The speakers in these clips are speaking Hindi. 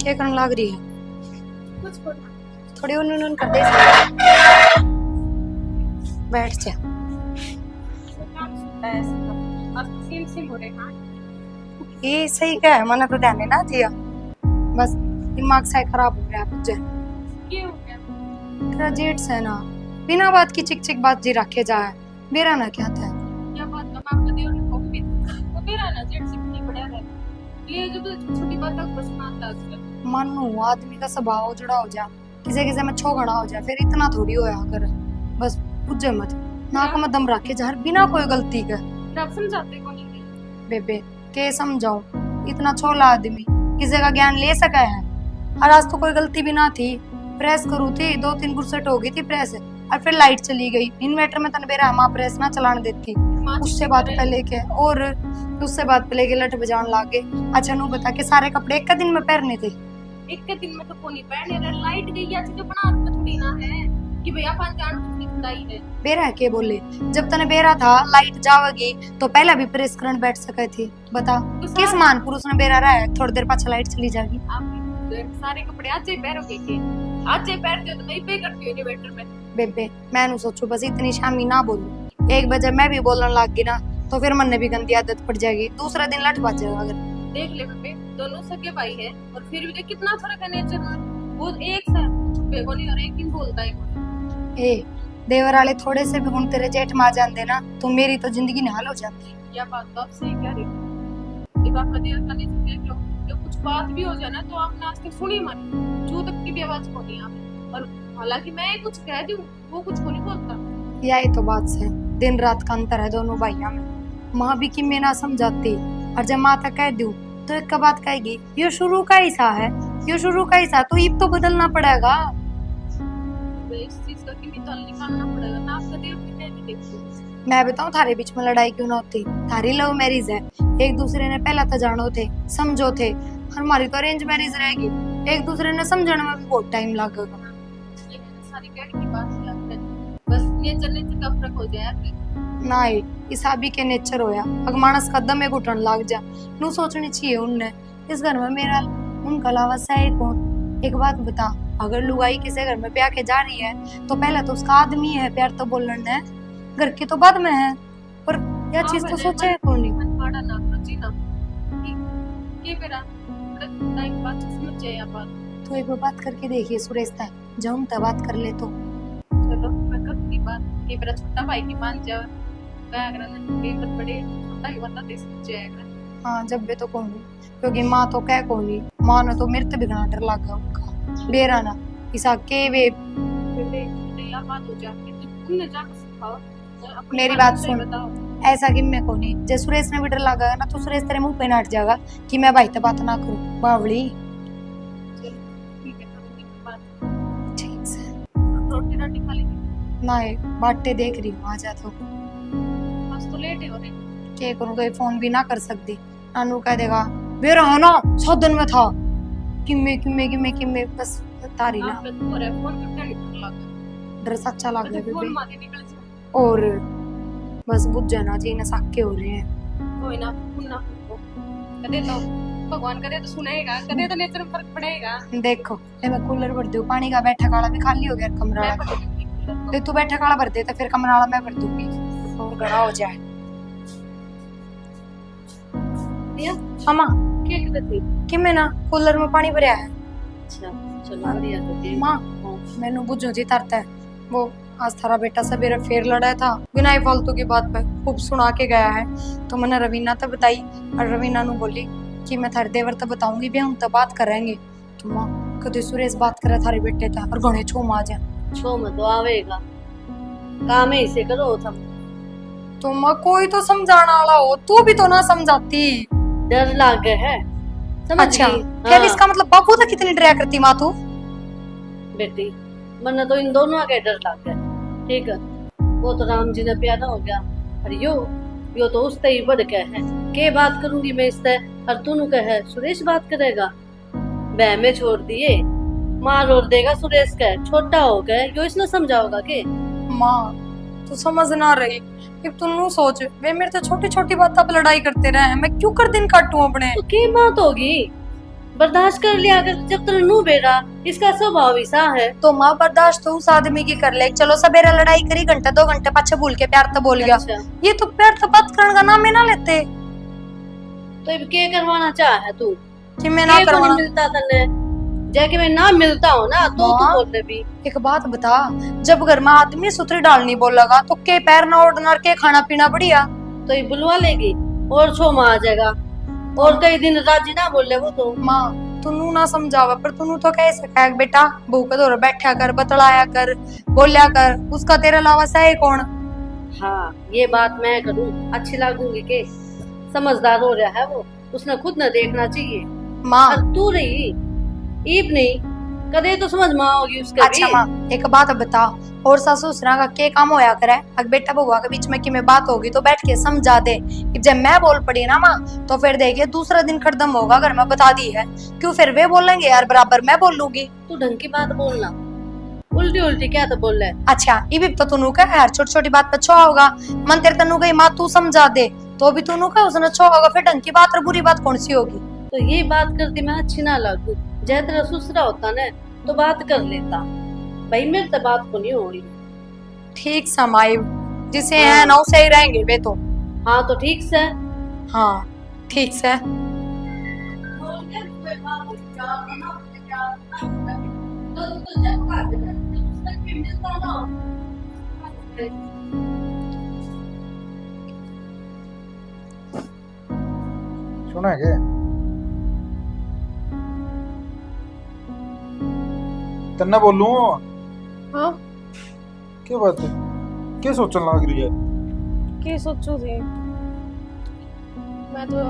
क्या करने लग रही है? कुछ करना थोड़ी उन कर दे। बैठ जा। काम सुनता है ऐसा अब सीम सीम हो रहे हैं ये सही क्या है, मैंने तो ध्यान नहीं ना दिया। बस दिमाग सा खराब हो गया मुझे। ये हो गया तेरा जेठ से ना बिना बात की चिक चिक बात जी रखे जाए, मेरा ना क्या था। क्या बात का मां को दे और कॉफी वो मेरा ना जेट से नहीं पड़ा है ये जो तो छोटी बात का प्रश्न आता है मानो आदमी का स्वभाव जुड़ा हो जा, किसी किसी में छोगड़ा हो जाए, फिर इतना थोड़ी होया कर। बस पूछे मत, नाक में दम रखे जा बिना कोई गलती के। फिर आप समझाते कौन नहीं बेबे के समझाओ, इतना छोला आदमी किसी का ज्ञान ले सका है। और आज तो कोई गलती भी ना थी, प्रेस करू थी 2-3 बुरसट हो गई थी प्रेस, और फिर लाइट चली गई। इन्वर्टर में तन बेरा माँ प्रेस ना चलाने देती। उससे बात पे लेके और उससे बात पे लेके लट बजान लाग गए। अच्छा नू बता के सारे कपड़े एक का दिन में पहनने थे? एक के दिन में तो कोनी पहने रहे लाइट गई या जो बना हाथ में थोड़ी ना है कि भैया पांच जान की खुदाई है बेरा के बोले जब तने बेरा था लाइट जावेगी तो पहला भी प्रेस करंट बैठ सके थी। बता किस मान पुरुष ने बेरा रहा है थोड़ी देर पाछा लाइट चली जाएगी। आप सारे कपड़े आज ही पहनोगे के आज ही पहनते हो तो मैं पे करती हूँ इन्वर्टर में बेबे मैं नु सोचू बस इतनी शामी ना बोलू, एक बजे मैं भी बोलने लग गई ना तो फिर मन ने भी गंदी आदत पड़ जाएगी, दूसरा दिन लट पा जाएगा। अगर देख ले बेबे दोनों सगे भाई है और फिर भी देख कितना फर्क है नेचर में। वो एक सा छुपे को नहीं और एक दिन बोलता है ए देवर वाले थोड़े से भी गुण तेरे जेठ में आ जाते ना तो मेरी तो जिंदगी निहाल हो जाती। क्या बात तो आप सही कह रहे हो। एक आपका देवर का नेचर देख लो, जब कुछ बात भी हो जाए ना तो आपने आज तक सुनी मत, जो तक की भी आवाज को नहीं आप। और हालांकि मैं कुछ कह दूं वो कुछ को नहीं बोलता। यही तो बात है, दिन रात का अंतर है दोनों भाइयों में। माँ भी कि मैं ना समझाती और जब माँ तक कह दूं तो एक का बात कहेगी ये शुरू का ही सा है, ये शुरू का ही सा, तो अब तो बदलना पड़ेगा। इस चीज का कि निकाल निकालना पड़ेगा ना आपका देवर कितने भी देखो। मैं बताऊं थारे बीच में लड़ाई क्यों ना होती? थारी लव मैरिज है, एक दूसरे ने पहला तो जानो थे समझो थे, और हमारी तो अरेंज मैरिज रहेगी, एक दूसरे ने समझने में भी बहुत टाइम लगेगा। ये सारी कैट की बात है, बस नेचर नेचर का फर्क हो जाए ना ही इसाबी के नेचर होया अगर मानस का दमे घुटन लग जा नू सोचनी चाहिए उनने इस घर में मेरा उनका अलावा सही कौन। एक बात बता, अगर लुगाई किसी घर में ब्याह के जा रही है तो पहले तो उसका आदमी है प्यार तो बोलना है, घर की तो बाद में है। पर यह चीज तो सोचे है कौन नहीं। बड़ा ना जी ना के बेरा टाइम बात समझ जाए आप बात। तो एक बात करके देखिए सुरेश ता जब हम तब बात कर ले तो चलो मैं करती बात के बेरा छोटा भाई की मान जा क्या करना के बड़े छोटा ही बता दे समझ जाएगा। हाँ जब भी तो कौन, क्योंकि माँ तो कह कौन नहीं, माँ ने तो मेरे भी घना डर लगा उनका बेरा ना इसा के वे या बात हो जाती है तुमने जाकर सिखाओ मेरी बात सुन, ऐसा कि मैं को नहीं जब सुरेश ने भी डर लगा ना तो सुरेश तेरे मुंह पे नाट जाएगा कि मैं भाई तो बात ना करूं बावली। ठीक है करूंगी बात। ठीक से रोटी रोटी खा लेंगे ना ये बाटे देख रही हूँ आ जा तो बस तो लेट हो रही क्या करूँ, कोई फोन भी ना कर सकती। नानू कह देगा बेरा है ना 7 दिन में था किम्मे किम्मे किम्मे किम्मे बस तारी ना आपने तो रे फोन करके निकल लगा डर सच्चा लग गया फोन बेबी। मारे निकल जा और बस बुझ जाना चाहिए ना साके हो रहे हैं। कोई ना पुन्ना कदे तो भगवान करे तो सुनेगा कदे तो नेचर में फर्क पड़ेगा। देखो ये मैं कूलर भर दूं, पानी का बैठा काला भी खाली हो गया कमरा मैं वाला। भर दूंगी कूलर तो तू बैठा काला भर दे तो फिर कमरा वाला मैं भर दूंगी और गड़ा हो जाए। दिया मामा केक देती कि मैं ना कूलर में पानी भरया है। अच्छा चलो बढ़िया तो दे माँ मैंने बुझो जी तरता है वो आज थारा बेटा सवेरे फिर लड़ा था बिना ही फालतू की बात पे खूब सुना के गया है, तो मैंने रवीना तो बताई और रवीना नु बोली कि मैं थारे देवर तो बताऊंगी भी हम तो बात करेंगे। तो माँ कदे सुरेश बात करे थारे बेटे था और घणे छो माँ जा छो में तो आवेगा काम ही से करो थम तो माँ कोई तो समझाना वाला हो, तू भी तो ना समझाती। डर लागे है समझ अच्छा गई? फिर हाँ, इसका मतलब बापू तो कितनी डरा करती माँ तू। बेटी मन्ने तो इन दोनों के डर लागे ठीक है। वो तो राम जी ने प्यारा हो गया और यो तो उससे ही बढ़ के है के बात करूंगी मैं इससे और तू कहे सुरेश बात करेगा बह में छोड़ दिए मार और देगा सुरेश का छोटा हो गया यो इसने समझाओगा के माँ तू समझ ना रही अब तू नू सोच वे मेरे तो छोटी छोटी बात अब लड़ाई करते रहे हैं, मैं क्यों कर दिन काटूं अपने। तो की बात होगी बर्दाश्त कर लिया अगर, जब तेरे नू बेटा इसका स्वभाव ऐसा है। तो माँ बर्दाश्त तो उस आदमी की कर ले, चलो सवेरे लड़ाई करी घंटा 2 घंटे पाछे भूल के प्यार तो बोल गया। अच्छा, ये तो प्यार तो बात करने का नाम ही ना लेते तो अब क्या करवाना चाह है तू? कि मैं ना के को नहीं करवाना। मिलता तने, जाके मैं ना मिलता हूँ ना तो तू हाँ। बोल रहे भी। एक बात बता, जब घर में आदमी सुथरी डालनी बोल लगा तो के पैर ना ओढ़ना के खाना पीना बढ़िया। तो ये बुलवा लेगी और छो माँ आ जाएगा, और कई दिन राजी ना बोले वो तो। माँ तू ना समझावा, पर तू तो कह सका है बेटा भूख दौर बैठा कर, बतलाया कर, बोलिया कर, उसका तेरे अलावा सही कौन। हाँ ये बात मैं करूँ अच्छी लागूंगी के? समझदार हो रहा है वो, उसने खुद न देखना चाहिए। माँ और तू रही ईब नहीं कदे तो समझ माँ होगी उसके अच्छा भी। माँ एक बात बता, और सासू ससुरा का क्या काम होया करे? अगर बेटा बउआ के बीच में कि में बात होगी तो बैठ के समझा दे। कि जब मैं बोल पड़ी ना माँ तो फिर देखिए दूसरा दिन खड़दम होगा, अगर मैं बता दी है क्यों फिर वे बोलेंगे यार बराबर मैं बोल लूंगी। तू ढंग की बात बोलना, उल्टी उल्टी क्या तो बोल रहा है। अच्छा ये भी तो तू कह यार छोटी छोटी बात पे छो होगा, मन तेरे तनु गई माँ तू समझा दे तो भी तू कह उसने छो होगा, फिर ढंग की बात और बुरी बात कौन सी होगी। तो ये बात करती मैं अच्छी ना लागू, जय तेरा ससुरा होता ना तो बात कर लेता, भाई मेरे तो बात को नहीं हो रही। ठीक समाई जिसे है ना उसे ही रहेंगे वे तो। हाँ तो ठीक से। हाँ ठीक से। सुना है क्या? तन्ना बोलूं? हाँ क्या बात है, क्या सोचने लग रही है? की सोचू थी मैं तो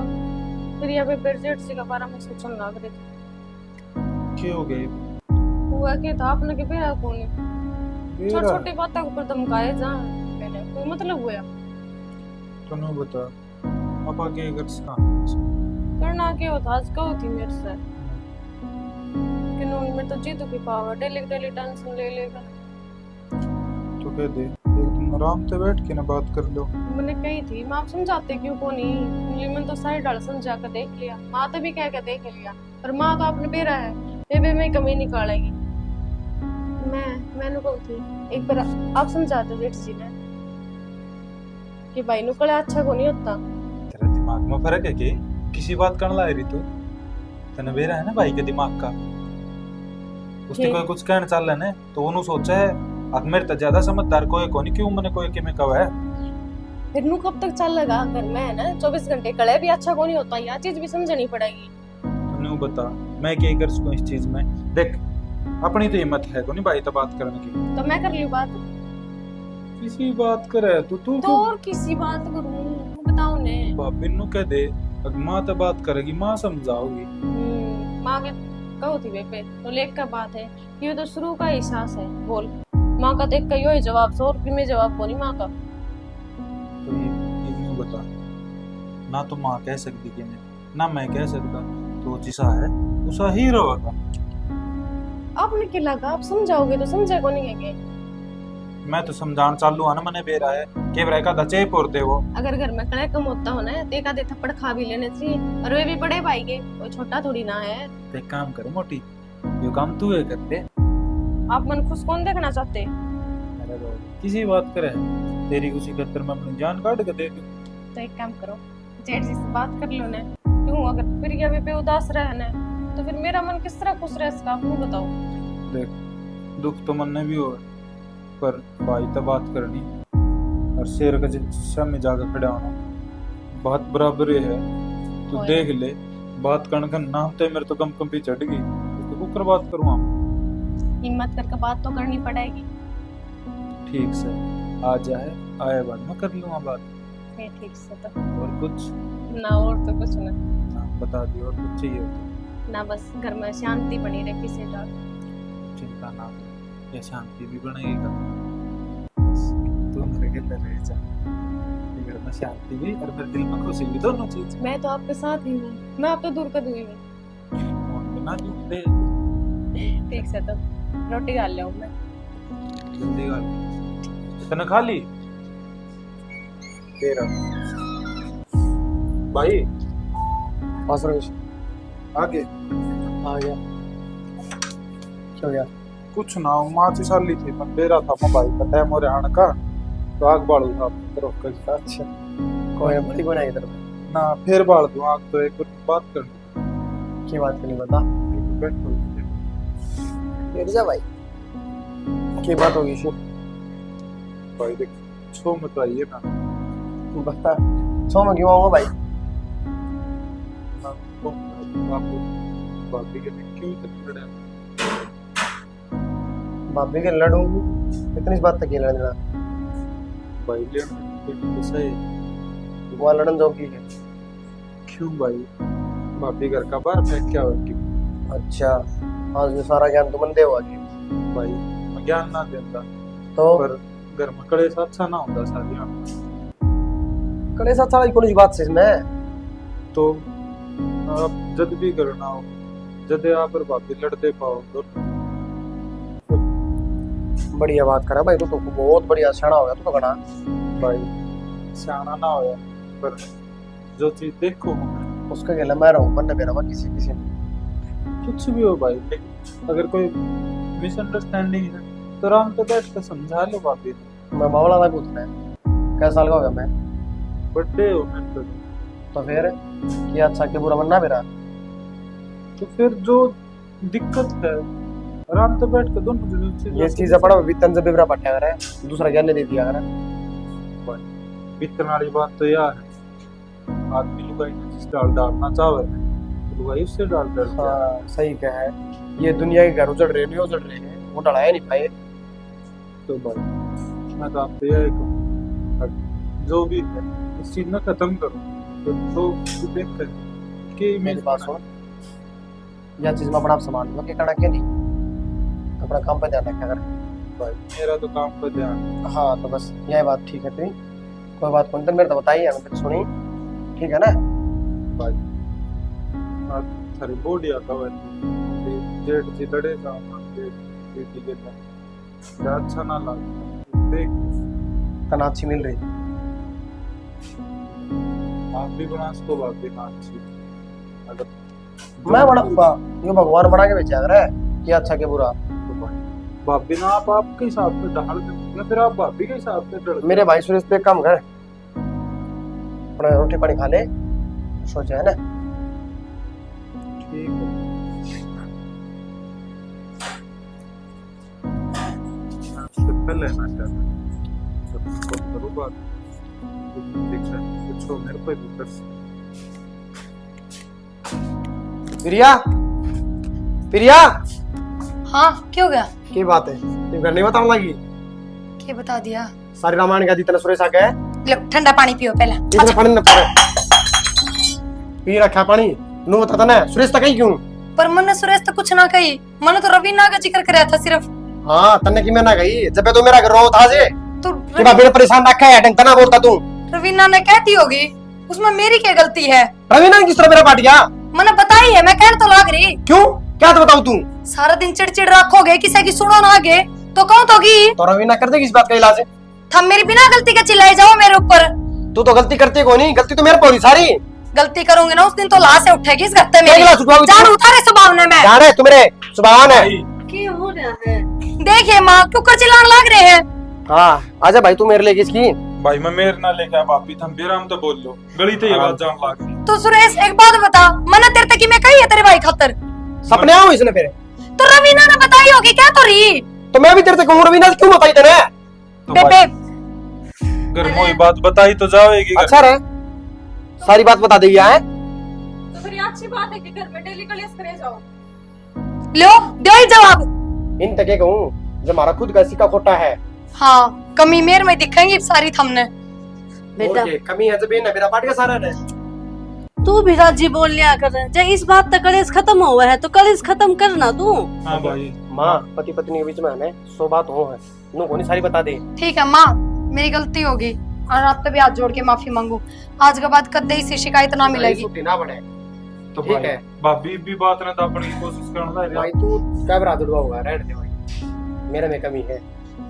प्रिया पे बेरजेट से का बारे में सोचने लग रही थी। क्या हो गई? हुआ कि था आपने के बेरा कौन छोटी बेरा छोटी बातों के ऊपर धमकाए जा पहले कोई मतलब हुआ तन्नू बता, पापा क्या कर सकता? करना क्या होता आज कहो थी मेरे से कि नून में तो जीतू की पावर डेली डेली टेंशन ले लेगा। तो कह दे एक दिन आराम से बैठ के ना बात कर लो। मैंने कही थी माँ आप समझाते क्यों को नहीं, मैंने तो सारी डाल समझा कर देख लिया, माँ तो भी कह के देख लिया, पर माँ तो आपने बेरा है बेबे में कमी निकालेगी। मैंने कही थी एक बार आप समझाते जेठ जी ने कि भाई नुकड़े अच्छा को नहीं होता। तेरा दिमाग में फर्क है कि किसी बात करने ला रही तू? तने बेरा है ना भाई के दिमाग का, उसने कोई कुछ कहने चल रहा है तो उन्होंने सोचा है अब मेरे तो ज्यादा समझदार कोई को नहीं, क्यों मैंने कोई के में कहा है। फिर नू कब तक चलेगा घर में है ना 24 घंटे कड़े भी अच्छा को नहीं होता, यह चीज भी समझनी पड़ेगी। तू बता मैं क्या कर सकूं इस चीज में? देख अपनी तो हिम्मत है को नहीं भाई तो बात करने की, तो मैं कर लियो बात किसी बात करे तू तो और किसी बात करूं बताओ ने। भाभी नु कह दे अगर माँ तो बात करेगी, माँ समझाओगी। माँ के कहो थी बेबे तो लेख का बात है, ये तो शुरू का एहसास है। बोल माँ का देख कहियो ही जवाब 100 रुपये में जवाब को नहीं माँ का। तो ये नु बता, ना तो माँ कह सकती कि मैं ना मैं कह सकता, तो जिसा है उसा ही रहेगा। आपने क्या लगा आप समझाओगे तो समझे को नहीं है। मैं तो समझान चालू है ना, मैंने बेरा है के ब्रेका दचे पोर दे वो। अगर घर में कड़े कम होता हो ना तो एक आधे थप्पड़ खा भी लेने चाहिए, और वे भी बड़े भाई के, कोई छोटा थोड़ी ना है। तो एक काम करो मोटी, ये काम तू है करते। आप मन खुश कौन देखना चाहते? अरे बाबू किसी बात करे तेरी उसी खतर में अपनी जान काट के दे दूं। तो एक काम करो जेठ जी से बात कर लो ना, क्यों अगर प्रिया पे उदास रहे ना तो फिर मेरा मन किस तरह खुश रह इसका आप बताओ। देख दुख तो मन में भी हो, पर भाई तो बात करनी और शेर का सामने जाकर खड़ा होना बात बराबर है। तू ओए। देख ले बात करने का नाम तो मेरे तो कम भी चढ़ गई, तो कुकर बात करूँ हम। हिम्मत करके बात तो करनी पड़ेगी। ठीक से आ जाए आए बाद में कर लूँगा बात। फिर ठीक से तो और कुछ ना, और तो कुछ ना, ना बता दियो, और कुछ चाहिए तो ना बस घर में शांति बनी रहे किसी तरह। चिंता ना कर, ये शांति भी बनेगी घर में। बस तू मेरे के अंदर रह जा, घर में शांति भी और मेरे दिल में खुशी भी, दोनों चीज। मैं तो आपके साथ ही हूँ, मैं आप तो दूर कर दूंगी हूँ। और बिना दुख दे ठीक से तो रोटी डाल लिया मैं। जल्दी कर, इतना खा ली तेरा भाई पास रहो आगे। आ गया। क्या हो गया? कुछ ना माँ साली थी मैं दे रहा था मोबाइल का टाइम हो रहा का तो आग बाड़ू था तरफ का। अच्छा, कोई बड़ी बनाई इधर ना फिर बाड़ दूं आग तो एक बात कर की बात करनी बता। बैठो मिर्जा भाई की बात होगी फिर? भाई देख छो मत आइए ना बता, सो में क्यों आऊंगा भाई? ना तो आपको भाभी के लिए क्यों इतने लड़े भाभी के लड़ूं इतनी बात तक ये लड़ना भाई ले तो सही वो लड़न जो की है। क्यों भाई भाभी घर का बाहर फेंक क्या होगी अच्छा, आज ये सारा ज्ञान तुम दे हुआ जी भाई मैं ज्ञान ना देता तो पर घर में कड़े से अच्छा ना होता सालियां कड़े साथ सारा कौन सी बात से इसमें? तो आप जब भी करना हो जब आप और भाभी लड़ते पाओ तो बढ़िया बात करा भाई, तो बहुत बढ़िया सियाना हो गया तो कना भाई सियाना ना हो पर जो चीज देखो मैं उसके गले मैं रहूं मन मेरा किसी किसी ने। कुछ भी हो भाई लेकिन अगर कोई मिसअंडरस्टैंडिंग है तो आराम से बैठ कर समझा लो भाभी मैं बावला ना पूछना है क्या साल का हो गया मैं? बर्थडे हो मेरे पे तो फिर क्या अच्छा के बुरा बनना मेरा? तो फिर जो दिक्कत है आराम से बैठ कर दोनों जने ये चीज पड़ा वितन से बिबरा पट्टा करे दूसरा ज्ञान दे दिया करे। बीतने वाली बात तो यार है आदमी लुगाई ने जिस डाल डालना चाहे तो लुगाई उससे डाल डालती है। हाँ सही कहा है, ये दुनिया के घर उजड़ रहे नहीं उजड़ रहे हैं वो डलाया नहीं पाए। तो भाई मैं तो आपसे यही कहूँ जो भी है इस चीज में खत्म करो तो देख कर कि मेरी बात सुन, यह चीज मैं अपना आप संभाल लूंगा कि करना क्या नहीं, अपना काम पे ध्यान रखा कर भाई मेरा तो काम पर ध्यान है। हाँ तो बस यही बात ठीक है तेरी, कोई बात कौन मेरे तो बताइए मैं तेरी सुनी ठीक है ना? भाई आज सारी बॉडी आता है जेट जी लड़े जा बेटी के लिए अच्छा ना लगा देख तना अच्छी मिल रही आप भी बना इसको बात भी ना अच्छी अगर मैं बड़ा ये भगवान बना के बेचा कर कि अच्छा के बुरा। भाभी ना आप आपके हिसाब से डाल दो या फिर आप भाभी के हिसाब से डाल मेरे भाई सुरेश पे काम कर, अपना रोटी पानी खा ले सोचा है ना? ठीक है आपसे पहले ना चाहता तो करो बात देख रहे कुछ हो मेरे पे भी कर प्रिया प्रिया हाँ क्यों गया? की बात है ये घर नहीं बताऊं लगी क्या बता दिया? सारी रामायण का जितना सुरेश आ गया लो ठंडा पानी पियो पहले। इतना पानी न पड़े पी रखा पानी नु बताता ना सुरेश तक क्यों? पर मन सुरेश तो कुछ ना कही, मन तो रवीना का जिक्र कराया था सिर्फ। हाँ तन्ने की मैं ना गई जब तो मेरा रो था जे तो कि भाभी ने परेशान रखा है ढंग तना बोलता तू। रवीना ने कहती होगी उसमें मेरी क्या गलती है? रवीना ने किस तरह मेरा पाट गया? मैंने बताई है, मैं कहने तो लाग रही। क्यों क्या तो बताऊं तू? सारा दिन चिड़चिड़ रखोगे किसी की सुनो ना आगे तो कौन होगी? तो रवीना कर देगी इस बात का इलाज? थम मेरी बिना गलती के चिल्लाए जाओ मेरे ऊपर। तू तो गलती करती है नहीं, गलती तो मेरे पर सारी। गलती करूंगी ना उस दिन तो लाश से उठेगी इस घर में। गिलास उठवाओगी जान उतारे स्वभाव ने मैं। जान है तुम्हारे सुभान है। क्या हो रहा है? देखिए माँ क्यों कर चिल्लाने लग रहे हैं। हाँ आजा भाई तू मेरे लिए किसकी? भाई मैं मेरे ना लेके भाभी थम भी राम तो बोल लो गली तो ये बात जान लाग रही। तो सुरेश एक बात बता, मैंने तेरे तक की मैं कही है तेरे भाई खातर? सपने आओ इसने फिर तो रवीना ने बताई होगी क्या तो रही। तो मैं भी तेरे से कहूँ रवीना से क्यों बताई तेने? तो बेबे अगर मोई बात बताई तो जाएगी अच्छा रहे सारी बात बता दी है। तो फिर ये अच्छी बात है कि घर में डेली कलेश करे जाओ। लो दे ही जवाब। इन तक कहूँ जब हमारा खुद का सिक्का खोटा है। हाँ कमी मेर में दिखेंगी सारी थमने। बेटा और ये कमी है जब मेरा पाट का सारा ने। तू भी राजी बोल लिया कर, जब इस बात तक कलेश खत्म हुआ है तो कलेश खत्म करना तू। हाँ भाई माँ पति पत्नी के बीच में हमें 100 बात हो है नो कोनी सारी बता दे। ठीक है माँ मेरी गलती होगी और आप पे भी हाथ जोड़ के माफी मांगू। आज के बाद कदे से शिकायत ना मिलेगी। छुट्टी ना बढ़े तो ठीक भाई है। भाभी भी बात ना दापने की कोशिश करना है भाई तू क्या बरा जुड़वा होगा रेड दे भाई मेरे में कमी है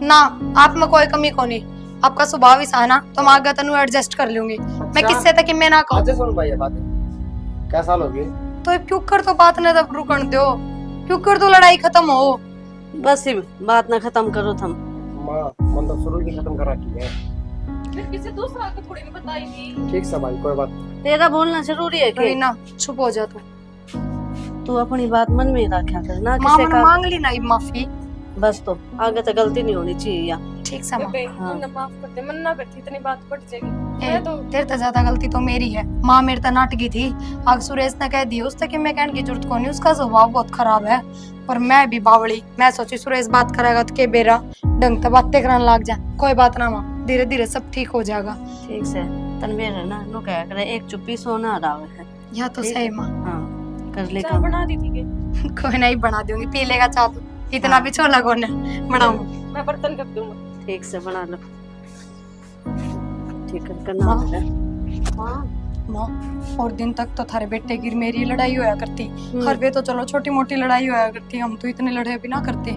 ना आप में कोई कमी को नहीं, आपका स्वभाव ही सा ना तो मैं आगे तनु एडजस्ट कर लूंगी। मैं किससे तक मैं ना कहूँ। आज सुन भाई ये बात क्या साल हो गई तो क्यों कर तो बात ने तब रुकन दो, क्यों कर तो लड़ाई खत्म हो। बस ही बात ना खत्म करो थम। माँ मन तो शुरू ही खत्म कर रखी है। फिर किसी दूसरा को थोड़ी नहीं बताई थी। ठीक से भाई, कोई बात नहीं। तेरा बोलना जरूरी है कि रवीना चुप हो जा तू। तू अपनी बात मन में ही रखा कर ना माँ किसी मैंने का। मांग ली ना ये माफी। बस तो आगे तो गलती नहीं होनी चाहिए या ठीक से माँ। बेबे हाँ। मुन्ना माफ कर दे, मन ना करती इतनी बात बढ़ जाएगी। ए, मैं तो तेरे तो ज्यादा गलती तो मेरी है। माँ मेरे तो नाटकी थी। आग सुरेश ने कह दी उससे कि मैं कहने की जरूरत को नहीं, उसका स्वभाव बहुत खराब है। पर मैं भी बावड़ी, मैं सोची सुरेश बात करेगा तो के बेरा ढंग से बातें करने लग जा। कोई बात ना माँ, धीरे धीरे सब ठीक हो जाएगा। ठीक से तनवीर है ना, नु कह करे एक चुप्पी सोना राव है। या तो ठीक सही है। माँ। हाँ कर ले चाय काम। बना दी थी के कोई नहीं बना दूंगी, पी लेगा चाह तू। इतना हाँ। भी छोला कौन है बनाऊं। मैं बर्तन कर दूंगा। ठीक से बना लो। ठीक है करना हाँ। होगा। माँ और दिन तक तो थारे बेटे की मेरी लड़ाई होया करती। हम्म। हर वे तो चलो छोटी मोटी लड़ाई होया करती, हम तो इतने लड़ाई भी ना करते।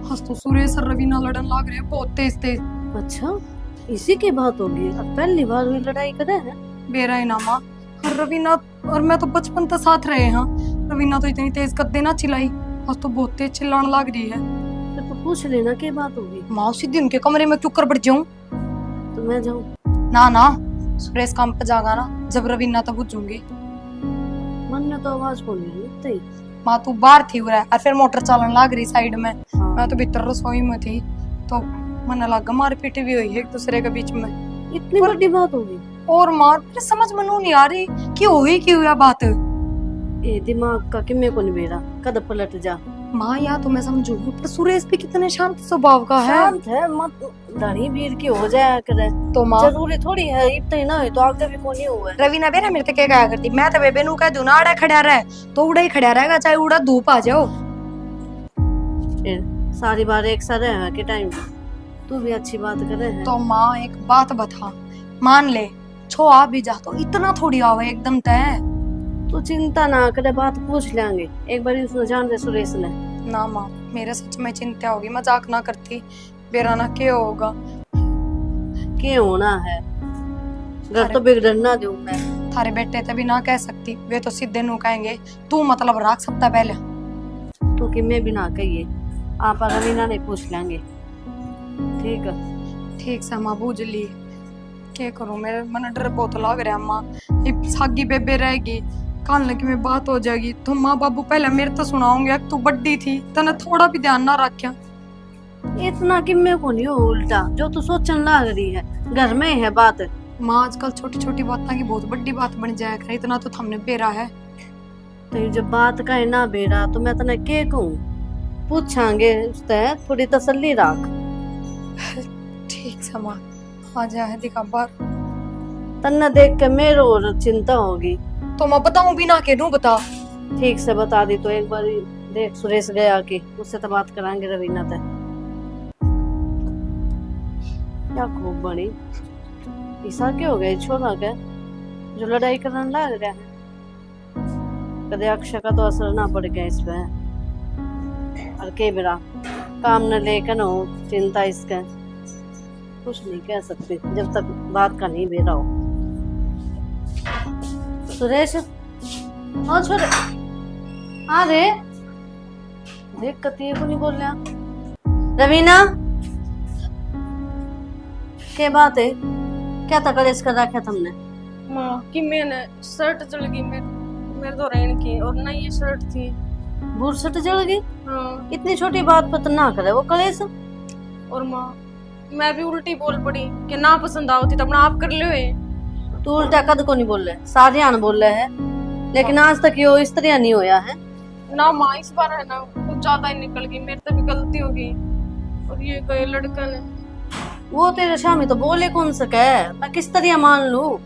हंस तो सुरेश और रवीना लड़न लाग रहे हैं बहुत तेज तेज। अच्छा इसी की बात होगी। अब पहली बार हुई लड़ाई करे है। बेरा है ना माँ। और रवीना और मैं तो बचपन तक साथ रहे हैं। रवीना तो इतनी तेज कद्दे ना चिल्लाई, आज तो बहुत तेज चिल्लाने लग रही है। फिर तो पूछ लेना क्या बात होगी। माँ सीधी उनके कमरे में क्यों कर बढ़ जाऊं। तो मैं जाऊँ। ना ना सुरेश काम पे जागा ना, जब रवीना तो बुझूंगी। मन में तो आवाज बोल रही है तो ही। माँ तू बाहर थी उरा और फिर मोटर चलन लग रही साइड में। हाँ। मैं तो भीतर रसोई में थी तो मन लगा मारपीट भी हुई है एक दूसरे के बीच में। इतनी बड़ी बात होगी। और मार फिर समझ में नहीं आ रही कि हुई क्यों यह बात। ये दिमाग का किम्मे को नहीं मेरा कद पलट जा। माँ या तो मैं समझू, पर सुरेश भी कितने शांत स्वभाव का है। शांत है मत धनी वीर की हो जाया करे। तो माँ जरूरी थोड़ी है इतना ही ना हो तो आगे भी कोई हुआ है। रवीना बेरा मेरे क्या कहा करती, मैं तो बेबे नु कह दूं ना आड़ा खड़ा रहे तो उड़ा ही खड़ा रहेगा, चाहे उड़ा धूप आ जाओ। फिर सारी बार एक सा रहे के टाइम तू भी अच्छी बात करे है। तो माँ एक बात बता, मान ले छो आ भी जा तो इतना थोड़ी आवे एकदम तय। तू चिंता ना करे, बात पूछ लेंगे एक बार। उसने जान दे सुरेश ने। ना माँ मेरे सच में चिंता होगी, मजाक ना करती। बेरा ना क्या होगा। क्या होना है, घर तो बिगड़ना दूं मैं। थारे बेटे तभी ना कह सकती, वे तो सीधे नु कहेंगे तू मतलब रख सकता पहले। तो कि मैं भी ना कहिए, आप रवीना ने पूछ लेंगे। ठीक है ठीक से माँ बूझ ली। क्या करूं, मेरे मन डर बहुत लग रहा है माँ। ये सागी बेबे रहेगी कान लगी में बात हो जाएगी तो माँ बाबू पहले मेरे तो सुनाओगे, तू बड्डी थी तने थोड़ा भी ध्यान ना रखा। इतना कि मैं को नहीं हो उल्टा जो तू सोचने लग रही है। घर में है बात। माँ आजकल छोटी छोटी बातें की बहुत बड़ी बात बन जाया करे, इतना तो हमने बेरा है। तो ये जब बात का है ना बेरा तो मैं तने के कहूँ, पूछांगे उससे थोड़ी तसल्ली रख। ठीक से माँ आ जाए दिखा बार। तन्ने देख के मेरे और चिंता होगी। तो मैं बताऊं बिना के नू बता। ठीक से बता दी तो एक बार देख सुरेश गया कि उससे तो बात कराएंगे रवीना ते। क्या खूब बनी ऐसा क्या हो गया छोरा के जो लड़ाई करने लग रहा है। कदे अक्षय का तो असर ना पड़ गया इस पे। और के बेरा काम न लेकर न हो चिंता इसका कुछ नहीं कह सकती जब तक बात का नहीं बेरा हो। सुरेश हाँ छोरे हाँ रे देख कती को नहीं बोल रहा। रवीना क्या बात है, क्या तकलीफ कर रखा तुमने। माँ कि मैंने शर्ट जल गई मेरे तो रहन की, और ना ये शर्ट थी। बूढ़ सट जल गई। हाँ इतनी छोटी बात पर तो ना करे वो कलेश। और माँ मैं भी उल्टी बोल पड़ी कि ना पसंद आओ थी तो अपना आप कर लो ये। तू उल्टा कद को नहीं बोल रहे, सारे आन बोल रहे हैं लेकिन आज तक यो इस तरह नहीं होया है। ना माँ इस बार है ना कुछ ज्यादा ही निकल गई, मेरे तो भी गलती हो गई। और ये गए लड़का ने वो तेरे शामी तो बोले कौन सके मैं किस तरह मान लू।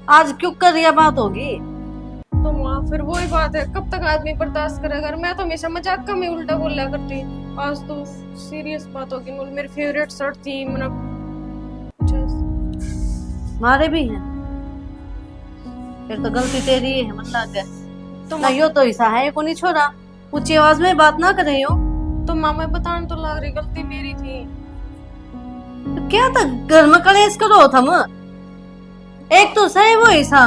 आज क्यों कर यह बात होगी। तो माँ फिर वही बात है, कब तक आदमी बर्दाश्त करेगा। और मैं तो हमेशा मजाक का में उल्टा बोला करती, आज तो सीरियस बात होगी। मेरी फेवरेट शर्ट थी मतलब कुछ ऐसा। मारे भी हैं फिर तो गलती तेरी है मन लग गया। तो ना यो तो ऐसा है को नहीं छोड़ा, ऊंची आवाज में बात ना करे हो। तो माँ मैं बताने तो लग रही गलती मेरी थी। तो क्या था घर में कलेश करो थम एक तो सही वो ऐसा।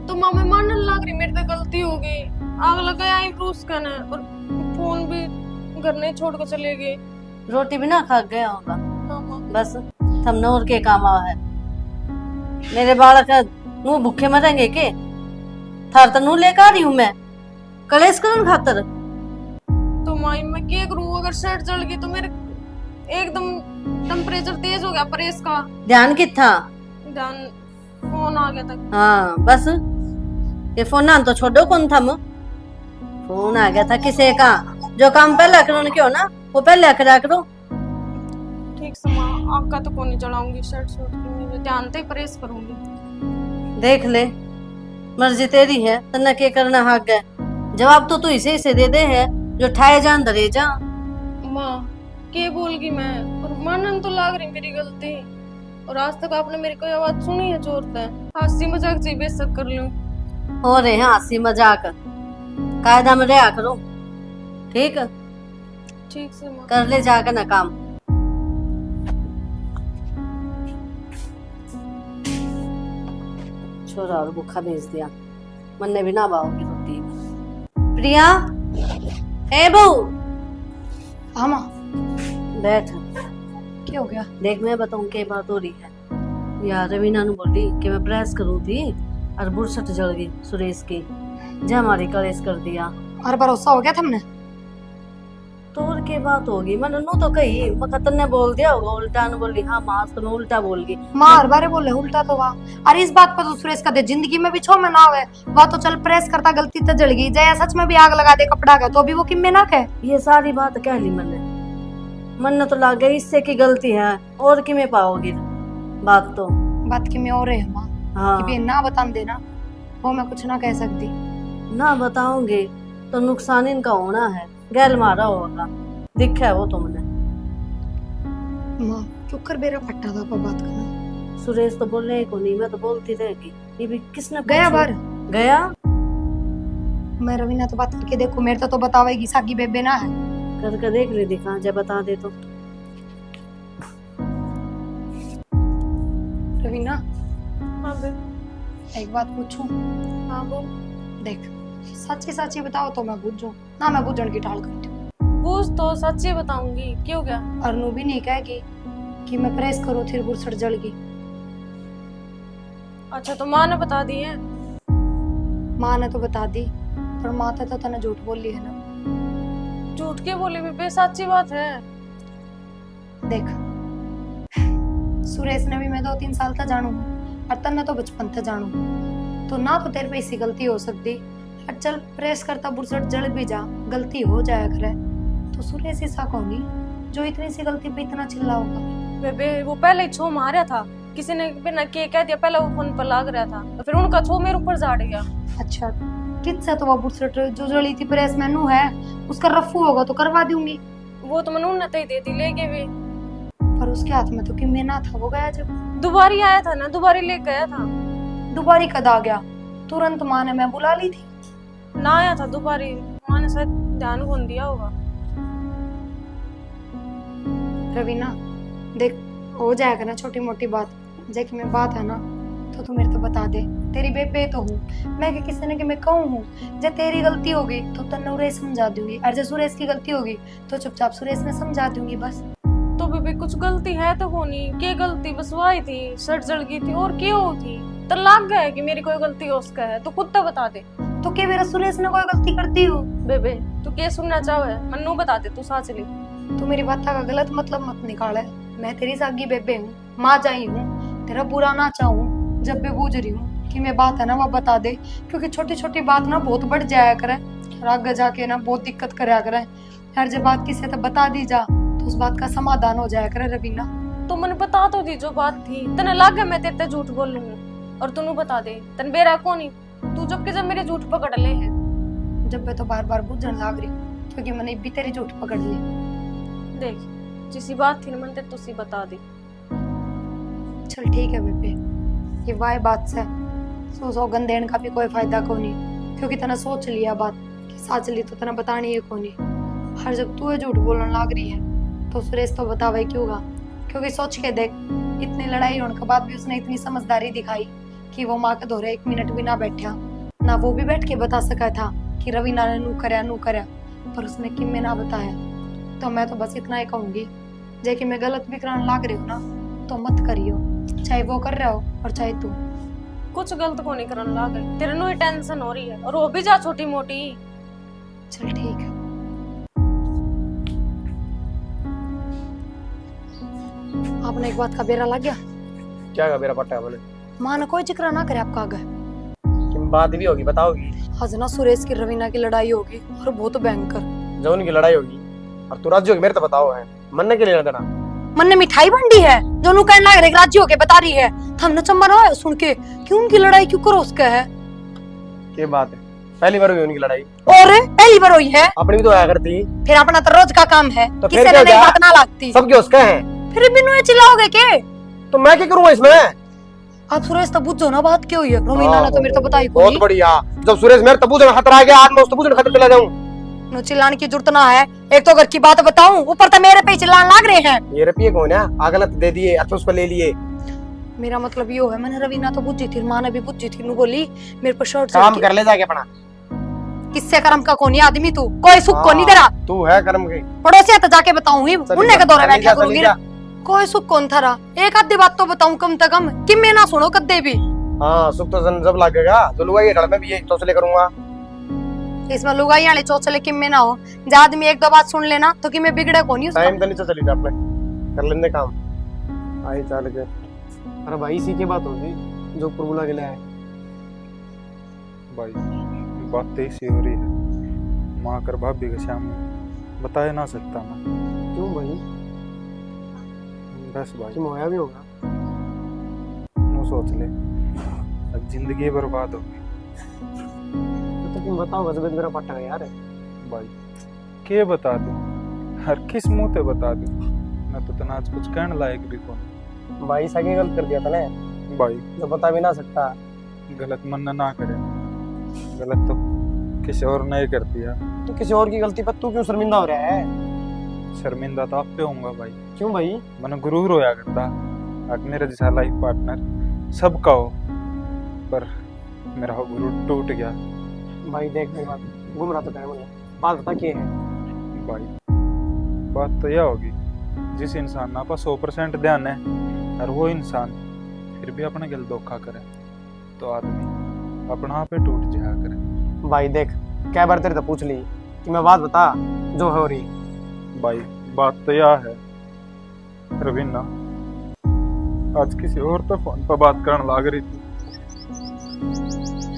तो माँ मैं मानने लग रही मेरी तो गलती हो गई। आग लगाया ही ब्रूस का ना, और फोन भी घर नहीं छोड़ कर चले गए। रोटी भी ना खा गया होगा। हाँ माँ। बस थमने और के काम आ है। मेरे बालक मुंह भूखे मरेंगे के? थार तनु लेकर आ रही हूँ मैं कलेश करन खातर। तो माई मैं क्या करूँ, अगर शर्ट जल गई तो मेरे एकदम टेम्परेचर तेज हो गया प्रेस का। ध्यान किथा? ध्यान फोन आ गया था। हाँ बस ये फोन ना तो छोड़ो कौन थम। फोन आ गया था किसी का। जो काम पहले करो क्यों ना वो पहले करा करो। ठीक से माँ, आग का तो कौन नहीं चढ़ाऊंगी, शर्ट सूट की मैं ध्यान से प्रेस करूंगी। देख ले मर्जी तेरी है, तन्ना के करना हक है। जवाब तो तू इसे दे दे है जो ठाए जान धरे जा। माँ के बोलगी मैं, और मानन तो लाग रही मेरी गलती, और आज तक आपने मेरी कोई आवाज सुनी है जोर से? हंसी मजाक से बेइज्जत कर लूं। हो रहे हैं हंसी मजाक, कायदा में रहा करो ठीक। ठीक से माँ। कर ले जाकर ना काम। छोरा और भूखा भेज दिया, मन ने भी ना बाओगी रोटी। प्रिया ए बहू हाँ माँ। बैठ। क्या हो गया? देख मैं बताऊं क्या बात हो रही है। यार रवीना ने बोली कि मैं प्रेस करूं थी और बुरसट जल गई सुरेश की, जो हमारी कलेश कर दिया। और भरोसा हो गया तुमने? तोर के बात होगी मैंने नो तो कही मकतन ने बोल दिया होगा उल्टा ने बोली। हाँ माँ तो मैं उल्टा बोल गई। माँ हर बारे बोले उल्टा तो वाह। अरे इस बात पर तो सुरेश का दे जिंदगी में भी छो में ना हुए, वह तो चल प्रेस करता गलती तो जल गई, जया सच में भी आग लगा दे कपड़ा का तो भी वो किम में ना कहे। ये सारी बात कह ली मैंने, मन तो लग गई इससे की गलती है और कि में पाओगी बात तो। बात की में और है माँ। हाँ कि ना बता देना वो मैं कुछ ना कह सकती। ना बताऊंगी तो नुकसान इनका होना है, गैल मारा होगा दिखा है वो तुमने। माँ क्यों कर बेरा फट्टा था पर बात करना। सुरेश तो बोलने को नहीं, मैं तो बोलती रहेगी। ये भी किसने गया पूछा? बार गया मैं रवीना तो बात करके देखो, मेरे तो बतावेगी सागी बेबे ना है। करके देख ले दिखा जब बता दे तो। रवीना हाँ बे। एक बात पूछूं? हाँ बोल। देख सच्ची सच्ची बताओ तो मैं बुझूं ना, मैं बुझण की टाल करती हूँ। पूछ तो सच्ची बताऊंगी, क्यों गया? अरनू भी नहीं कहेगी कि मैं प्रेस करूँ फिर बुरसट जल गई। अच्छा तो माँ ने बता दी है? माँ ने तो बता दी पर माँ तो तने झूठ बोल ली है ना। झूठ के बोली बेबे, सच्ची बात है। देख सुरेश ने भी मैं 2-3 साल तक जानू और तन्ने तो बचपन तक जानू, तो ना तो तेरे पे इसी गलती हो सकती। और चल प्रेस करता बुरसट जल भी जा, गलती हो जाया करे तो सुरेश ऐसा कौन जो इतनी सी गलती पे इतना चिल्ला होगा। बेबे वो पहले ही छो मारा था, किसी ने बिना के कह दिया, पहले वो फोन पर लाग रहा था तो फिर उनका छो मेरे ऊपर झाड़ गया। अच्छा किससे तो वो बुरसट जो जली थी प्रेस मेनू है उसका रफू होगा तो करवा दूंगी। वो तो मैंने उन्नत ही दे दी लेके भी। पर उसके हाथ में तो किम्मे ना था, वो गया जब दोबारी आया था ना, दोबारी ले गया था। दोबारी कद आ गया? तुरंत माँ ने मैं बुला ली थी ना, आया था दोबारी, माँ ने शायद ध्यान कौन दिया होगा। रवीना देख हो जाएगा ना छोटी मोटी बात, जैसे में बात है ना तो तू मेरे तो बता दे। तेरी बेबे तो हूँ मैं कि किसी ने कि मैं कहूँ हूँ, जब तेरी गलती होगी तो तन्नूरे समझा दूंगी और जब सुरेश की गलती होगी तो चुपचाप सुरेश ने समझा दूंगी बस। तो बेबे कुछ गलती है तो होनी, क्या गलती? बस वो आई थी, शर्ट जल गई थी और क्या हो थी? तो लाग गया है कि मेरी कोई गलती हो उसका है तो खुद तो बता दे। तो क्या मेरा सुरेश ने कोई गलती करती हूँ? बेबे तू क्या सुनना चाहे मन्नू बता दे, तू साथ चली। तू मेरी बात का गलत मतलब मत निकाले, मैं तेरी सागी बेबे हूँ, माँ जाई हूँ, तेरा बुरा ना चाहूँ, जब भी बूझ रही हूँ कि मैं बात है ना वो बता दे, क्योंकि छोटी छोटी बात ना बहुत बढ़ जाया करे और आगे जाके ना बहुत दिक्कत कराया करे। हर जब बात किसी तो बता दी जा तो उस बात का समाधान हो जाया करे। रवीना तो मैंने बता तो दी जो बात थी, तने लगा मैं तेरे ते झूठ बोल लूंगी और तूने बता दे तन बेरा कोनी तू जब के जब मेरे झूठ पकड़ ले है। जब मैं तो बार बार बुझन लाग रही क्योंकि मैंने भी तेरी झूठ पकड़ ली। देख जिसी बात थी ना मन तेरे तुसी बता दी। चल ठीक है बेबे, ये वाई बात से सो गंदेन का भी कोई फायदा को नहीं, क्योंकि तना सोच लिया बात कि साच ली तो तना बतानी है को नहीं। हर जब तू झूठ बोलने लाग रही है तो सुरेश तो बतावे क्योंगा, क्योंकि सोच के देख इतनी लड़ाई होने के बाद भी उसने इतनी समझदारी दिखाई कि वो माँ के दौरे 1 मिनट भी ना बैठा, ना वो भी बैठ के बता सका था कि रवीना ने नू करया पर उसने कि मैं ना बताया। तो मैं तो बस इतना ही कहूंगी, जे कि मैं गलत भी कराने लाग रही हूँ ना तो मत करियो, चाहे वो कर रहा हो और चाहे तू। कुछ गलत को नहीं करने लग गई, तेरे नु ही टेंशन हो रही है और वो भी जा छोटी मोटी। चल ठीक है। आपने एक बात का बेरा लग गया, क्या का मेरा पट्टा बोले माँ ने कोई जिक्र ना करे आपका आगे। कि बात भी होगी, बताओगी? आज ना सुरेश की रवीना की लड़ाई होगी और बहुत भयंकर। जो उनकी लड़ाई होगी और तू राजी होगी मेरे तो बताओ है मनने के लिए देना। मन ने मिठाई बांटी है जो नू कहने लग रहे राजी होके बता रही है। हमने चम्मा रहा सुन के क्यों उनकी लड़ाई क्यों करो उसका है। क्या बात है, पहली बार हुई उनकी लड़ाई? और पहली बार हुई है, अपनी भी तो आया करती। फिर अपना तो रोज का काम है, तो किसी फिर ने क्या नहीं हो बात ना लगती। सबके उसका है, फिर भी नू चिल्लाओगे के? तो मैं क्या करूंगा इसमें? आप सुरेश तब बुझो ना बात क्यों हुई है। रवीना ने तो मेरे तो बताई बहुत कोई। बढ़िया, जब सुरेश मेरे तबूज में खतरा आ गया आज मैं उस तबूज में खतरे चला जाऊं। नू चिल्लाने की जरूरत ना है, एक तो घर की बात बताऊं ऊपर तो मेरे पे ही चिल्लाने लग रहे हैं। ये रपिए कौन है? आगलत दे दिए, अच्छा उसको ले लिए। मेरा मतलब यो है, मैंने रवीना तो बुझी थी, माँ ने भी बुझी थी, नू बोली मेरे पर शर्ट काम कर ले जाके अपना। किससे कर्म का कोनी आदमी तू, कोई सुख कोनी तेरा। तू है कर्म के पड़ोसिया तो जाके बताऊंगी, उनने के दौरे बैठा करूंगी। जा। कोई सुख कौन थारा, एक आधी बात तो बताऊं कम से कम कि मैं ना सुनो कद्दे भी। हाँ सुख तो जब लगेगा जो लुगाई डर में भी यही चौचले करूंगा। इसमें लुगाई वाले चौचले कि मैं ना हो, जब आदमी एक दो बात सुन लेना तो कि मैं बिगड़े कोनी उसका। टाइम तो नीचे चली जा अपने, कर लेने काम। आई चल के अरे भाई इसी की बात होगी जो पुरबुला के लिए आए। भाई बात तो ऐसी हो रही है, माँ कर भाभी के सामने बता ना सकता मैं। क्यों भाई? बस भाई तुम होया भी होगा। नो सोच ले, अब जिंदगी बर्बाद होगी। तो तुम बताओ गजबेद मेरा पट्टा है यार। भाई के बता दूं, हर किस मुंह पे बता दूं, मैं तो तना आज कुछ कहने लायक भी कौन। भाई सगे गलत कर दिया था ना, भाई जो बता भी ना सकता। गलत मन ना करे, गलत तो किसी और ने कर दिया। तो किसी और की गलती पर तू क्यों शर्मिंदा हो रहा है? शर्मिंदा तो आप पे होऊंगा भाई। क्यों भाई? मैंने गुरूर होया करता, आज मेरा जैसा लाइफ पार्टनर सबका हो, पर मेरा गुरूर टूट गया। भाई देख मेरी बात, घूम रहा था टाइम में, बात बता क्या है? भाई बात तो यह होगी, जिस इंसान ना पास 100% ध्यान है और वो इंसान फिर भी अपने गल धोखा करे तो आदमी अपना आप ही टूट जाया करे। भाई देख क्या बार तेरे तो पूछ ली कि मैं बात बता जो हो रही। भाई बात तो यह है, रवीना आज किसी और तो फोन पर बात करने लाग रही थी।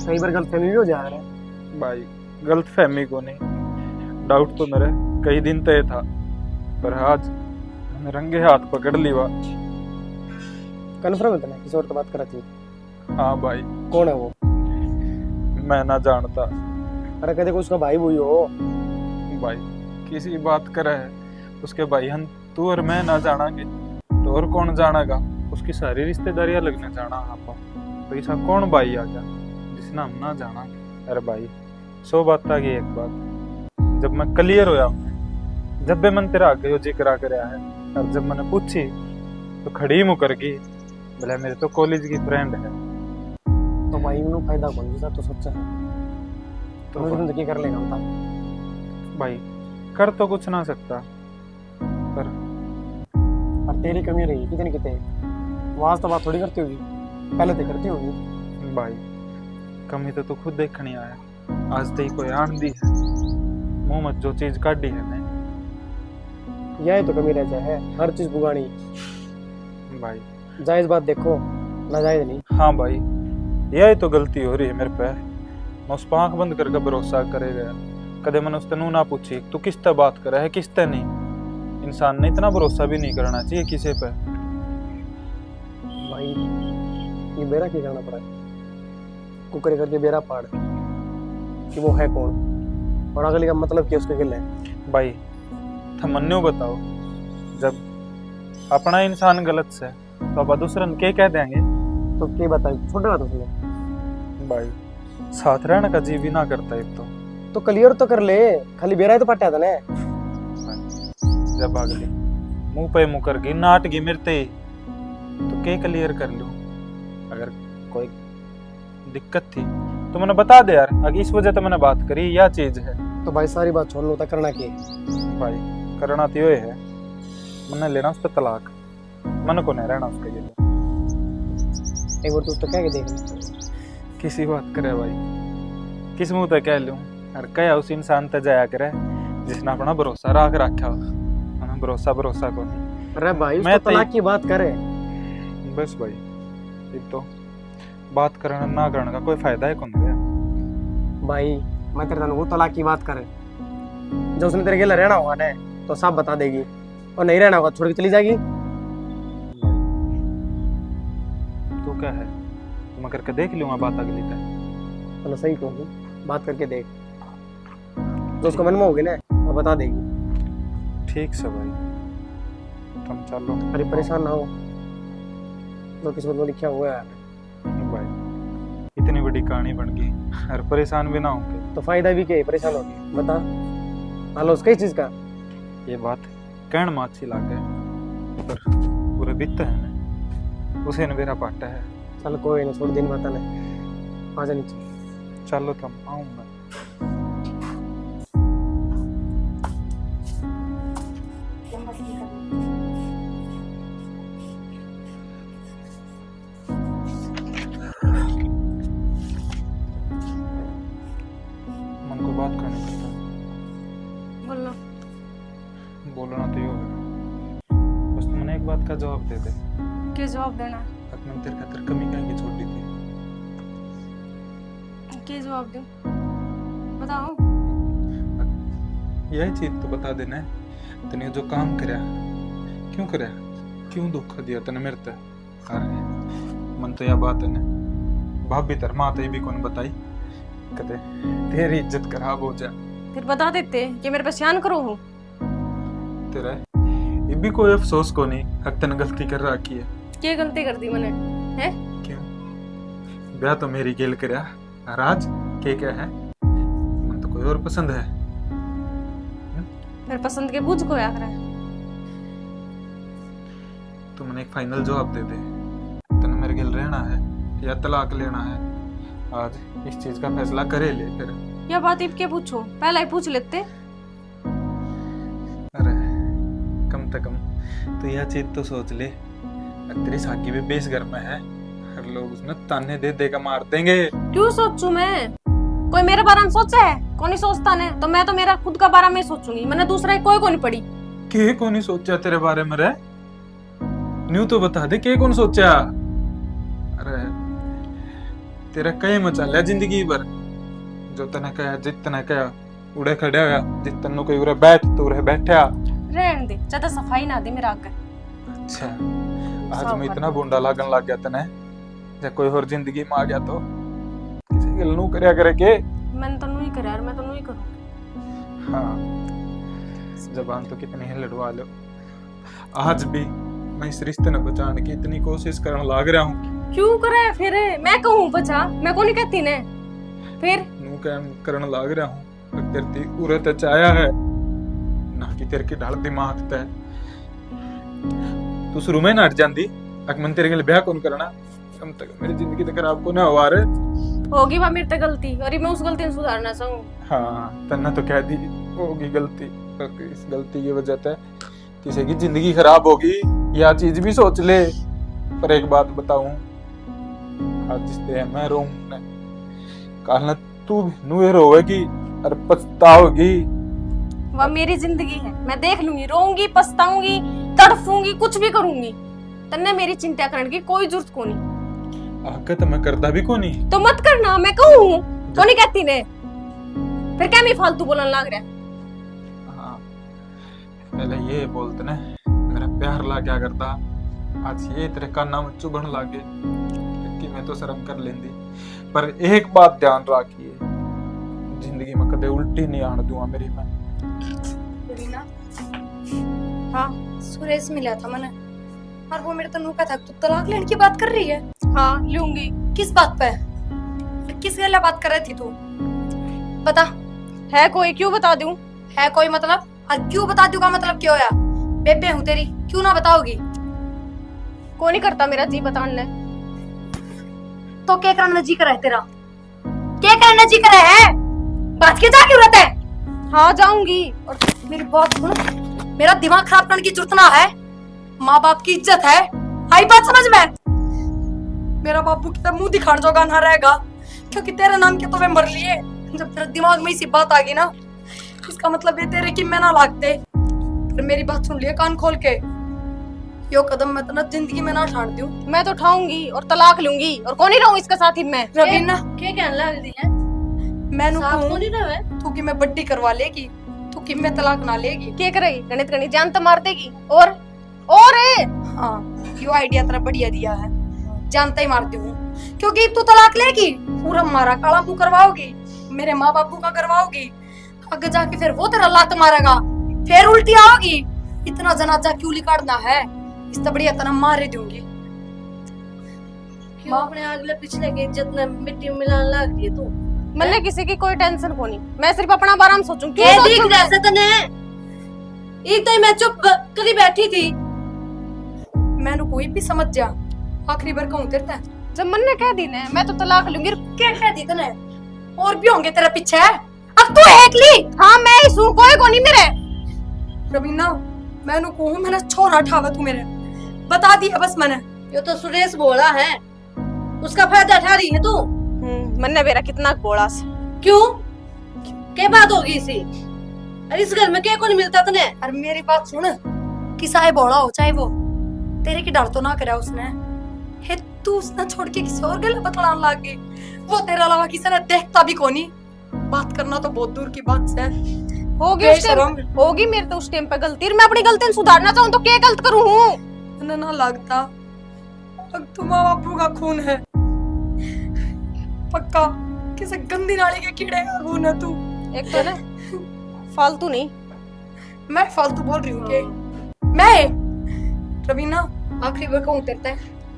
कई बार गलतफहमी भी हो जा रहा है। भाई गलत फहमी को नहीं, डाउट तो मेरे कई दिन तय था, पर आज मैंने रंगे हाथ पकड़ ली बात। कन्फर्म है ना किसी और तो बात करा थी? हाँ भाई, कौन है वो? मैं ना जानता। अरे कहते उसका भाई बुई हो। भाई किसी बात करे है उसके भाई हम तू और मैं ना जानांगे तो और कौन जानेगा, उसकी सारी रिश्तेदारियां लगने जाना आप, तो ऐसा कौन भाई आ गया जिसने हम ना जाना। अरे भाई 100 बात आ गई, एक बात जब मैं क्लियर होया, जब भी मन तेरा आगे जिक्र कर है और जब मैंने पूछी तो खड़ी मुकर गई, बोले मेरे तो कॉलेज की फ्रेंड है। तो भाई उन्हें फायदा कौन जैसा तो सोचा है तो तो तुम क्या कर लेगा बता? भाई कर तो कुछ ना सकता, पर और तेरी कमी रही कितनी कितने वहां तो बात थोड़ी करती होगी, पहले तो करती होगी। भाई कमी तो तू खुद देखनी आया, आज तक कोई आंधी है मुंह मत जो चीज काटी है मैं। यही तो कमी रह जाए है, हर चीज बुगानी। भाई जायज बात देखो, नाजायज नहीं। हाँ भाई यही तो गलती हो रही है मेरे पे, मैं उस पर आंख बंद करके भरोसा करेगा। कदे मैंने उससे नू ना पूछी तू किस तरह बात करे है किस तरह नहीं। इंसान ने इतना भरोसा भी नहीं करना चाहिए किसी पे। भाई ये बेरा क्या करना पड़ा है, कुकरे करके बेरा पाड़ कि वो है कौन और अगले का मतलब क्या उसके गिल है। भाई थमन्यू बताओ, जब अपना इंसान गलत से तो आप दूसरन के कह देंगे। तो क्या बताए छोटा तो उसने भाई साथ रहने का जी भी ना करता एक तो क्लियर तो कर ले, खाली बेरा ही तो पट्टा था ना। जब अगली मुंह पे मुकर गई नाट गई मिरते तो के क्लियर कर लूं। अगर कोई दिक्कत थी तो मैंने बता दे यार, अगर इस वजह तो मैंने बात करी यह चीज है। तो भाई सारी बात छोड़ लो, तो करना की भाई करना तो ये है, मैंने लेना उस पर तलाक, मन को नहीं रहना उसके लिए। एक बार तू उसको कह के देख ले। किसी बात करे भाई, किस मुंह तक कह लूं यार, क्या उस इंसान तक जाया करे जिसने अपना भरोसा रख रखा हो, मैंने भरोसा को नहीं। अरे भाई मैं उसको तलाक की बात करे। बस भाई एक तो बात करना ना करने का कोई फायदा है कौन गया। भाई मैं तेरे साथ वो तलाक की बात करे, जो उसने तेरे के रहना होगा ना तो सब बता देगी, और नहीं रहना होगा छोड़ के चली जाएगी। तू क्या है, तो मैं करके देख लूंगा बात अगली तक। चलो सही कहूँ, बात करके देख, तो उसको मन में होगी ना वो बता देगी। ठीक से भाई, तुम चलो। अरे परेशान ना हो, तो किस्मत में लिखा हुआ है। भाई इतनी बड़ी कहानी बन गई और परेशान भी ना होंगे तो फायदा भी क्या है, परेशान होगी बता। हालो उसका ही चीज का ये बात कहन में अच्छी लागे, पर पूरे बीतते है ना, उसे न मेरा पाटा है। चल कोई नहीं, छोड़ दिन बता नहीं, आ जा नीचे। चलो तुम आऊंगा। मन को बात करनी पड़ता, बोलो। बोलना तो ये होगा, बस तुमने एक बात का जवाब दे दे। क्या जवाब देना? अब मैंने तेरे खातिर कमी कहीं की छोड़ दी थी। क्या जवाब दूं? बताओ। यही चीज तो बता देना है, तने जो काम करया क्यों करया, क्यों धोखा दिया तने मेरे ते। अरे मन तो यह बात है ना, भाभी तर माँ तो भी कौन बताई, कहते तेरी इज्जत खराब हो जा। फिर बता देते कि मेरे पे स्यान करो हूँ। तेरा ये भी कोई अफसोस को नहीं, हक तने गलती कर रखी है। क्या गलती कर दी मैंने? हैं? क्यों ब्याह तो मेरी गेल करया, राज के क्या है, मन तो कोई और पसंद है। फिर पसंद के पूछ को याद रहा। तू मैंने एक फाइनल जवाब दे दे, तने मेरे गिल रहना है या तलाक लेना है। आज इस चीज का फैसला करे ले फिर। यह बात इब के पूछो, पहले ही पूछ लेते। अरे कम से कम तो यह चीज तो सोच ले, तेरी साकी भी बेस घर में है, हर लोग उसमें ताने दे देगा मार देंगे। क्यों सोचूं मैं? कोई मेरे बारे में सोचा है? कौन नहीं सोचता ने, तो मैं तो मेरा खुद का बारे में सोचूंगी, मैंने दूसरा कोई को नहीं पड़ी। के को नहीं सोचा तेरे बारे में रे, न्यू तो बता दे के कौन सोचा। अरे तेरा कई मचा लिया जिंदगी भर, जो तने कहा जितना कहा उड़े खड़े होया, जितने कोई उरे बैठ तो उरे बैठा। रहने दे, ज्यादा सफाई ना दे मेरा आगे। अच्छा आज मैं इतना बुंडा लागन लग गया तने, जब कोई और जिंदगी में आ गया तो किसी गल नू करया करे के। मैंने तो नहीं करा यार, मैं तो नहीं करूँ। हाँ जबान तो कितनी ही लड़वा लो, आज भी मैं इस रिश्ते ने बचाने की इतनी कोशिश करने लग रहा हूँ। क्यों करे फिर? मैं कहूँ बचा, मैं को नहीं कहती ने। फिर नू करने लग रहा हूँ, तेरी उरत चाया है ना कि तेरे की ढाल दिमाग तय। तू शुरू में नट जाती, मन तेरे के लिए ब्याह कौन करना, कम तक मेरी जिंदगी तो खराब को ना हुआ रे। होगी वह मेरे से गलती, और मैं उस गलती में सुधारना चाहूँ। हाँ तन्ना तो कह दी होगी गलती, इस गलती की वजह से किसी की जिंदगी खराब होगी, यह चीज भी सोच ले। पर एक बात बताऊं, आज जिस दिन मैं रोऊंगा कल न तू भी रोएगी और पछताओगी। वह मेरी जिंदगी है, मैं देख लूंगी, रोऊंगी, पछताऊंगी, तड़फूंगी, कुछ भी करूंगी। तन्ने मेरी चिंता करने की कोई जरूरत को नहीं। आके तो मैं करता भी को नहीं, तो मत करना, मैं कहूँ तो नहीं कहती ने। फिर क्या मैं फालतू बोलने लग रहा? हाँ पहले ये बोलते ना मेरा प्यार ला क्या करता, आज ये तेरे काना में चुभन लागे कि मैं तो शर्म कर लेंदी। पर एक बात ध्यान रखिए, जिंदगी में कदे उल्टी नहीं आने दूंगा मेरी मैं। हाँ सुरेश मिला था मैंने, और वो मेरे तनु का था तू तलाक लेने की बात कर रही है। हाँ लूंगी। किस बात पे, किस गला बात कर रही थी तू, बता। है कोई? क्यों बता दूं? है कोई मतलब, और क्यों बता दूंगा मतलब क्यों है? बेबे हूँ तेरी, क्यों ना बताओगी? कोई नहीं करता मेरा जी बताने। तो क्या करना जी कर है तेरा? क्या करना जी करे है? बात की जा क्यों रहता है? हाँ जाऊंगी। और मेरी बात सुन, मेरा दिमाग खराब करने की जरूरत ना है। माँ बाप की इज्जत है, आई बात समझ में? मेरा बापू की मुंह दिखाने जोगा ना रहेगा, क्योंकि तेरे नाम के तो वे मर लिए। जब तेरे दिमाग में इसी बात आ गई ना, इसका मतलब ये तेरे की मैं ना लागते। पर मेरी बात सुन लिया कान खोल के, यो कदम मैं तो ना जिंदगी में ना ठान दूं। मैं तो उठाऊंगी और तलाक लूंगी और कौन ही रहूं इसका साथ ही मैं। रवीना, क्या कहने लग रही है? मैनू साथ कहूं को नहीं रहे? तू कि मैं बड्डी करवा लेगी, तू कि मैं तलाक ना लेगी। क्या करेगी? गणित गणित जान तो मार देगी। और है हाँ, यो आइडिया तेरा बढ़िया दिया है, जानता ही मार दूं। क्योंकि तू तलाक लेगी, पूरा मारा काला मुंह करवाओगी, मेरे माँ बापू का करवाओगी, आगे जाके फिर वो तेरा लात मारेगा, फिर उल्टी आओगी। इतना जनाजा क्यों लिकाड़ना है? इससे बढ़िया तरह मार दूंगी। क्यों अपने अगले पिछले की इज्जत में मिट्टी में मिलाने लग रही है तू? मैंने किसी की कोई टेंशन को नहीं, मैं सिर्फ अपना बाराम सोचूं। क्या दिख रहा है तने? एक तो मैं चुप करी बैठी थी। मैंने कोई भी समझ जा, आखिरी बार कहूं तेरे ते। जब मन ने कह दी ना मैं तो तलाक लूंगी। क्या कह दी तूने? और भी होंगे तेरे पीछे, अब तू एक ली। हाँ मैं ही सू, कोई को नहीं मेरे। रवीना, मैंने कहूं मैंने छोरा ठावा तू मेरे, बता दिया बस मैंने। ये तो सुरेश बोला है, उसका फायदा उठा रही है तू। मन्ने मेरा कितना बोला से। क्यों? क्या बात होगी इसी? अरे इस घर में क्या को नहीं मिलता तने? और मेरी बात सुन, किसाए बोला हो चाहे वो तेरे की डर तो ना करा उसने, हे तू उसने छोड़ के किसी और गले बतलाने लग गई। वो तेरे अलावा किसी ने देखता भी कोनी। बात करना तो बहुत दूर की बात है। होगी उस टाइम, होगी मेरे तो उस टाइम पे गलती। मैं अपनी गलती सुधारना चाहूँ तो क्या गलत करूँ? ना ना लगता अब तुम्हारा बापू का खून है पक्का, किसी गंदी नाली के कीड़े का खून है तू। एक तो ना फालतू नहीं, मैं फालतू बोल रही हूँ के? मैं रवीना, आखिरी बार कहूँ तेरे ते,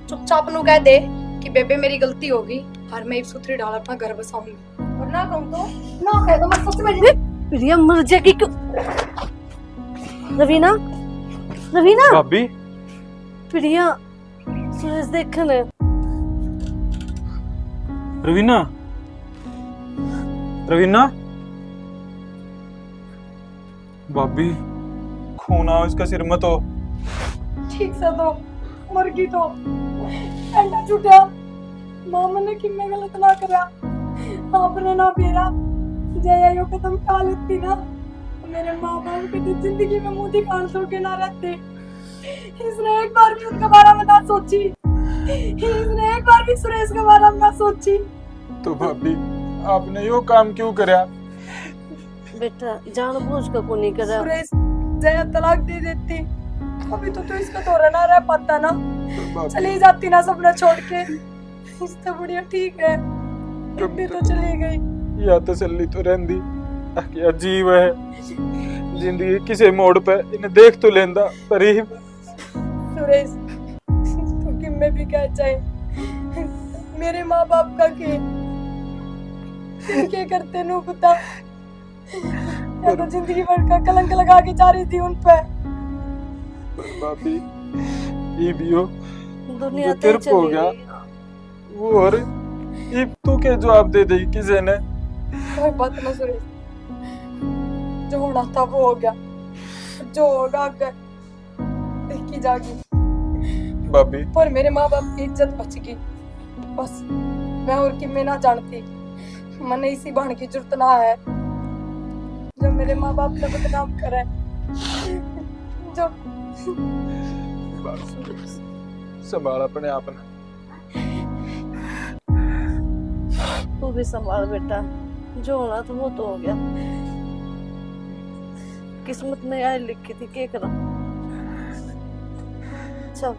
चुपचाप नु कह दे कि बेबे मेरी गलती होगी और मैं एक सूत्री डाल अपना घर बसाऊंगी। और ना कहूँ तो ना कह दो, मैं सच में प्रिया मर जाएगी क्यों? रवीना, रवीना, भाभी प्रिया सुरेश देखने। रवीना, रवीना, भाभी खून आओ इसका सिर में तो। ठीक से तो मर गई तो एंडा छुट्या। मां मने कि मैं गलत ना करा, आपने ना बेरा जया यो कदम टाल लेती ना, मेरे माँ बाप की तो जिंदगी में मुंह दिखाने तो के ना रहते। इसने एक बार भी उनका बारे में ना सोची, इसने एक बार भी सुरेश के बारे में ना सोची। तो भाभी आपने यो काम क्यों करया? बेटा जानबूझ कर को नहीं करा। सुरेश जया तलाक दे देती, अभी तो तू इसका तो रह रहा पाता ना, चली जाती ना सपना छोड़ के। इससे बढ़िया ठीक है, इतनी तो चली गई। या तसल्ली तो रहंदी, क्या जीव है जिंदगी किसे मोड़ पे इन्हें देख तो लेंदा पर ही। सुरेश तू कि मैं भी कह चाहे, मेरे माँ बाप का के करते नु पता, या तो जिंदगी भर का कलंक लगा के जा रही थी उन पे। भाभी ये भी हो दुनिया जो तेरे को हो गया वो, और ये तू क्या जवाब दे दी किसी ने? कोई बात ना सुरेश, जो होना था वो हो गया, जो होगा आगे देखी जागी। भाभी पर मेरे माँ बाप की इज्जत बच गई, बस मैं और कि मैं ना जानती। मने इसी बहन की जरूरत ना है जो मेरे माँ बाप ने बदनाम करे, जो संभाल अपने आप ने। तू भी संभाल बेटा, जो होना था वो तो हो गया। किस्मत में यार लिखी थी, क्या करा। चल